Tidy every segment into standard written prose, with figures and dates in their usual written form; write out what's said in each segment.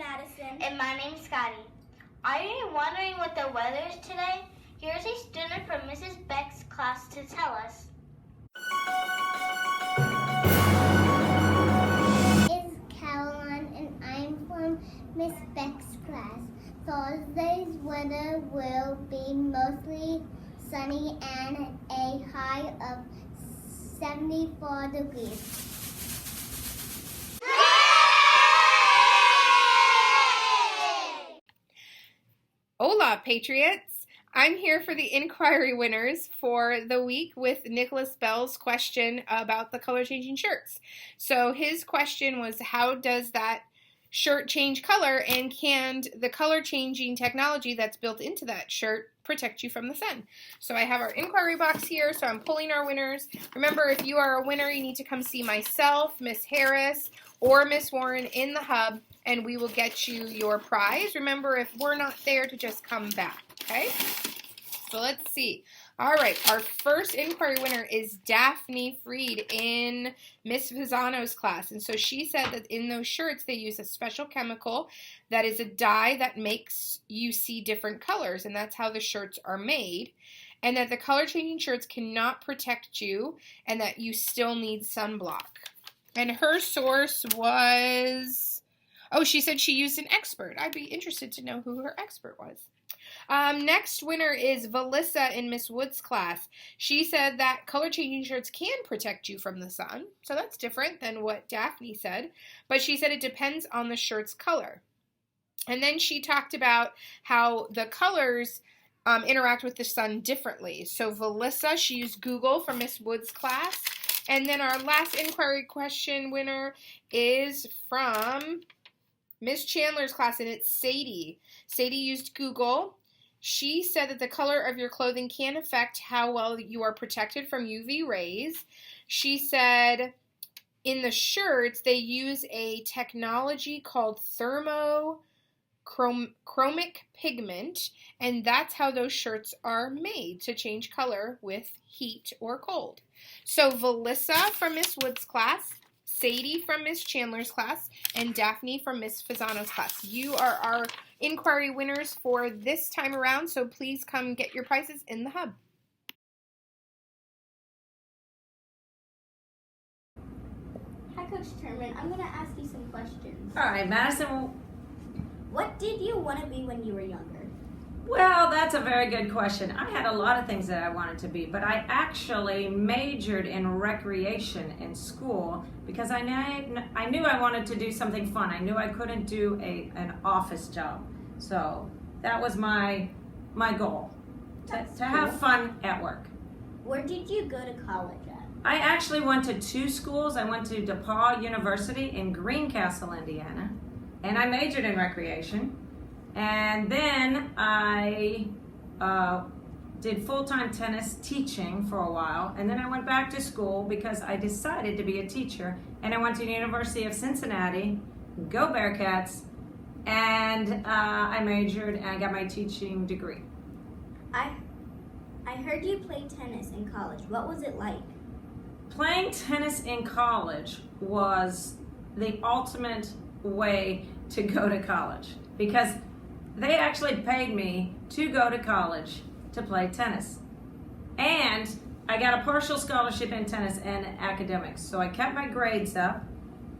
Madison. And my name's Scotty. Are you wondering what the weather is today? Here's a student from Mrs. Beck's class to tell us. It's Caroline and I'm from Miss Beck's class. Thursday's weather will be mostly sunny and a high of 74 degrees. Hola, Patriots! I'm here for the inquiry winners for the week with Nicholas Bell's question about the color-changing shirts. So his question was, how does that shirt change color, and can the color-changing technology that's built into that shirt protect you from the sun? So I have our inquiry box here, so I'm pulling our winners. Remember, if you are a winner, you need to come see myself, Miss Harris, or Miss Warren in the hub, and we will get you your prize. Remember, if we're not there, to just come back, okay? So let's see. All right, our first inquiry winner is Daphne Freed in Miss Fasano's class. And so she said that in those shirts, they use a special chemical that is a dye that makes you see different colors, and that's how the shirts are made. And that the color-changing shirts cannot protect you, and that you still need sunblock. And her source was... oh, she said she used an expert. I'd be interested to know who her expert was. Next winner is Valissa in Miss Wood's class. She said that color-changing shirts can protect you from the sun. So that's different than what Daphne said. But she said it depends on the shirt's color. And then she talked about how the colors interact with the sun differently. So Valissa, she used Google for Miss Wood's class. And then our last inquiry question winner is from Miss Chandler's class, and it's Sadie. Sadie used Google. She said that the color of your clothing can affect how well you are protected from UV rays. She said in the shirts, they use a technology called thermochromic pigment, and that's how those shirts are made, to change color with heat or cold. So Valissa from Miss Wood's class, Sadie from Miss Chandler's class, and Daphne from Miss Fasano's class. You are our inquiry winners for this time around, so please come get your prizes in the hub. Hi, Coach Turman. I'm going to ask you some questions. All right, Madison. What did you want to be when you were younger? Well, that's a very good question. I had a lot of things that I wanted to be, but I actually majored in recreation in school because I knew I wanted to do something fun. I knew I couldn't do an office job. So that was my goal, to have fun at work. Where did you go to college at? I actually went to two schools. I went to DePaul University in Greencastle, Indiana, and I majored in recreation. And then I did full-time tennis teaching for a while, and then I went back to school because I decided to be a teacher, and I went to the University of Cincinnati, go Bearcats, and I majored and I got my teaching degree. I heard you played tennis in college. What was it like? Playing tennis in college was the ultimate way to go to college because they actually paid me to go to college to play tennis. And I got a partial scholarship in tennis and academics. So I kept my grades up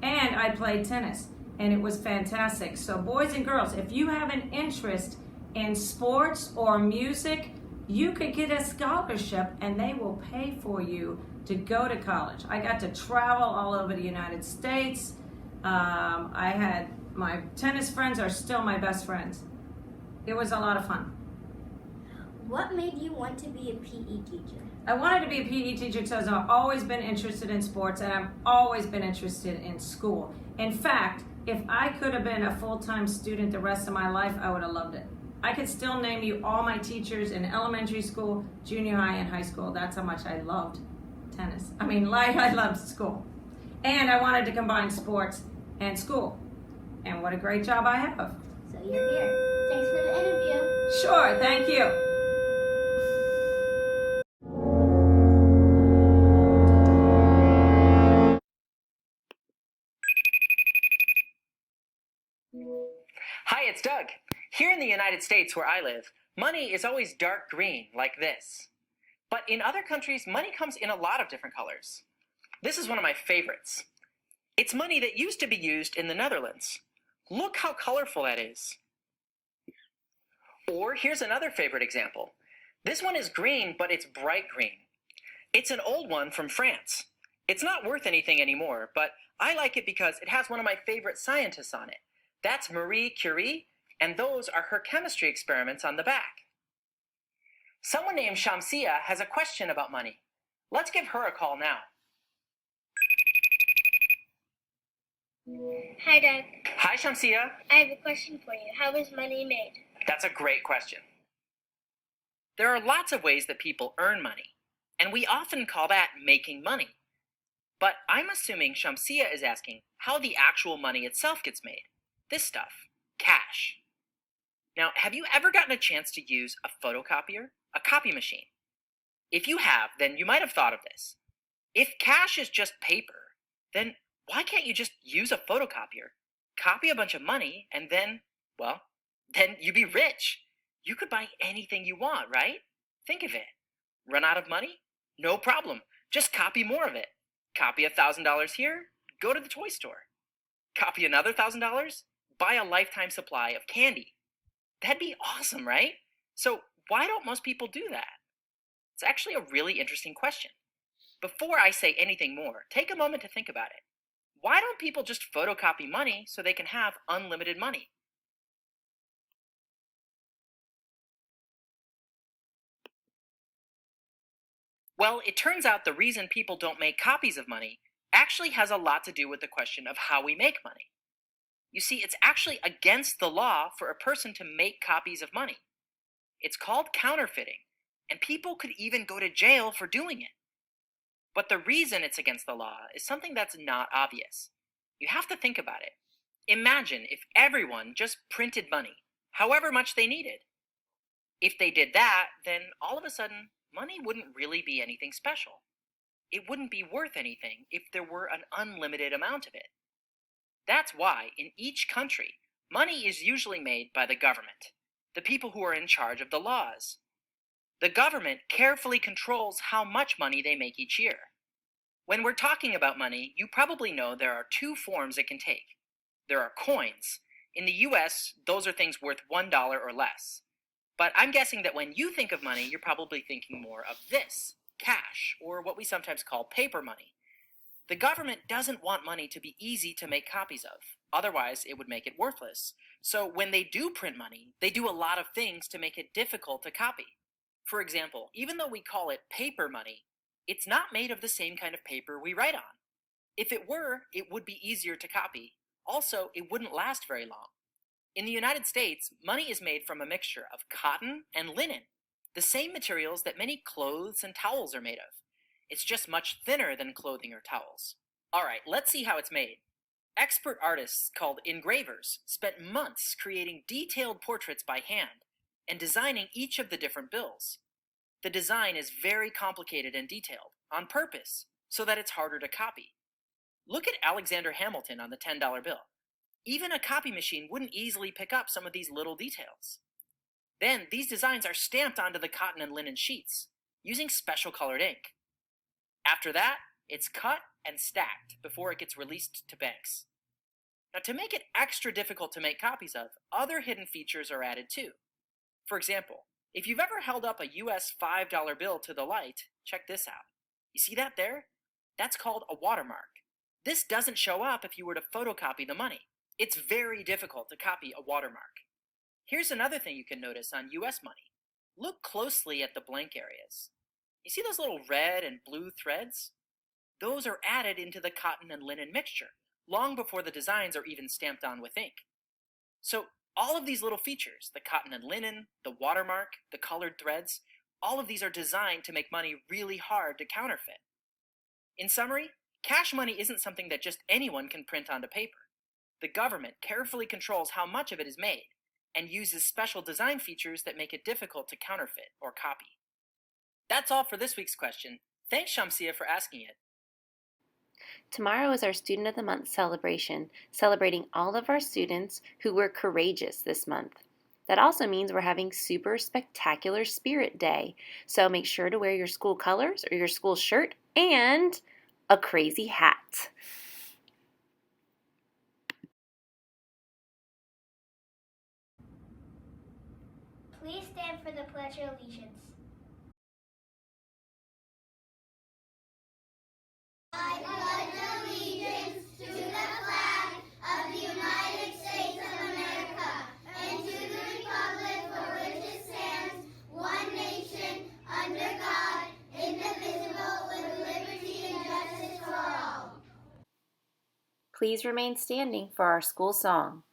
and I played tennis. And it was fantastic. So boys and girls, if you have an interest in sports or music, you could get a scholarship and they will pay for you to go to college. I got to travel all over the United States. I had my tennis friends are still my best friends. It was a lot of fun. What made you want to be a PE teacher? I wanted to be a PE teacher because I've always been interested in sports and I've always been interested in school. In fact, if I could have been a full-time student the rest of my life, I would have loved it. I could still name you all my teachers in elementary school, junior high, and high school. That's how much I loved tennis. I loved school. And I wanted to combine sports and school. And what a great job I have. So you're here. Thanks for the interview. Sure, thank you. Hi, it's Doug. Here in the United States where I live, money is always dark green, like this. But in other countries, money comes in a lot of different colors. This is one of my favorites. It's money that used to be used in the Netherlands. Look how colorful that is. Or here's another favorite example. This one is green, but it's bright green. It's an old one from France. It's not worth anything anymore, but I like it because it has one of my favorite scientists on it. That's Marie Curie, and those are her chemistry experiments on the back. Someone named Shamsia has a question about money. Let's give her a call now. Hi, Doug. Hi, Shamsia. I have a question for you. How is money made? That's a great question. There are lots of ways that people earn money, and we often call that making money. But I'm assuming Shamsia is asking how the actual money itself gets made. This stuff, cash. Now, have you ever gotten a chance to use a photocopier, a copy machine? If you have, then you might have thought of this. If cash is just paper, then why can't you just use a photocopier, copy a bunch of money, and then you'd be rich. You could buy anything you want, right? Think of it. Run out of money? No problem. Just copy more of it. Copy $1,000 here, go to the toy store. Copy another $1,000, buy a lifetime supply of candy. That'd be awesome, right? So why don't most people do that? It's actually a really interesting question. Before I say anything more, take a moment to think about it. Why don't people just photocopy money so they can have unlimited money? Well, it turns out the reason people don't make copies of money actually has a lot to do with the question of how we make money. You see, it's actually against the law for a person to make copies of money. It's called counterfeiting, and people could even go to jail for doing it. But the reason it's against the law is something that's not obvious. You have to think about it. Imagine if everyone just printed money, however much they needed. If they did that, then all of a sudden, money wouldn't really be anything special. It wouldn't be worth anything if there were an unlimited amount of it. That's why, in each country, money is usually made by the government, the people who are in charge of the laws. The government carefully controls how much money they make each year. When we're talking about money, you probably know there are two forms it can take. There are coins. In the US, those are things worth $1 or less. But I'm guessing that when you think of money, you're probably thinking more of this, cash, or what we sometimes call paper money. The government doesn't want money to be easy to make copies of. Otherwise, it would make it worthless. So when they do print money, they do a lot of things to make it difficult to copy. For example, even though we call it paper money, it's not made of the same kind of paper we write on. If it were, it would be easier to copy. Also, it wouldn't last very long. In the United States, money is made from a mixture of cotton and linen, the same materials that many clothes and towels are made of. It's just much thinner than clothing or towels. All right, let's see how it's made. Expert artists called engravers spent months creating detailed portraits by hand and designing each of the different bills. The design is very complicated and detailed, on purpose, so that it's harder to copy. Look at Alexander Hamilton on the $10 bill. Even a copy machine wouldn't easily pick up some of these little details. Then, these designs are stamped onto the cotton and linen sheets, using special colored ink. After that, it's cut and stacked before it gets released to banks. Now, to make it extra difficult to make copies of, other hidden features are added too. For example, if you've ever held up a US $5 bill to the light, check this out. You see that there? That's called a watermark. This doesn't show up if you were to photocopy the money. It's very difficult to copy a watermark. Here's another thing you can notice on US money. Look closely at the blank areas. You see those little red and blue threads? Those are added into the cotton and linen mixture, long before the designs are even stamped on with ink. So all of these little features, the cotton and linen, the watermark, the colored threads, all of these are designed to make money really hard to counterfeit. In summary, cash money isn't something that just anyone can print onto paper. The government carefully controls how much of it is made and uses special design features that make it difficult to counterfeit or copy. That's all for this week's question. Thanks, Shamsia, for asking it. Tomorrow is our Student of the Month celebration, celebrating all of our students who were courageous this month. That also means we're having Super Spectacular Spirit Day, so make sure to wear your school colors or your school shirt and a crazy hat. Please stand for the Pledge of Allegiance. I pledge allegiance to the flag of the United States of America and to the republic for which it stands, one nation, under God, indivisible, with liberty and justice for all. Please remain standing for our school song.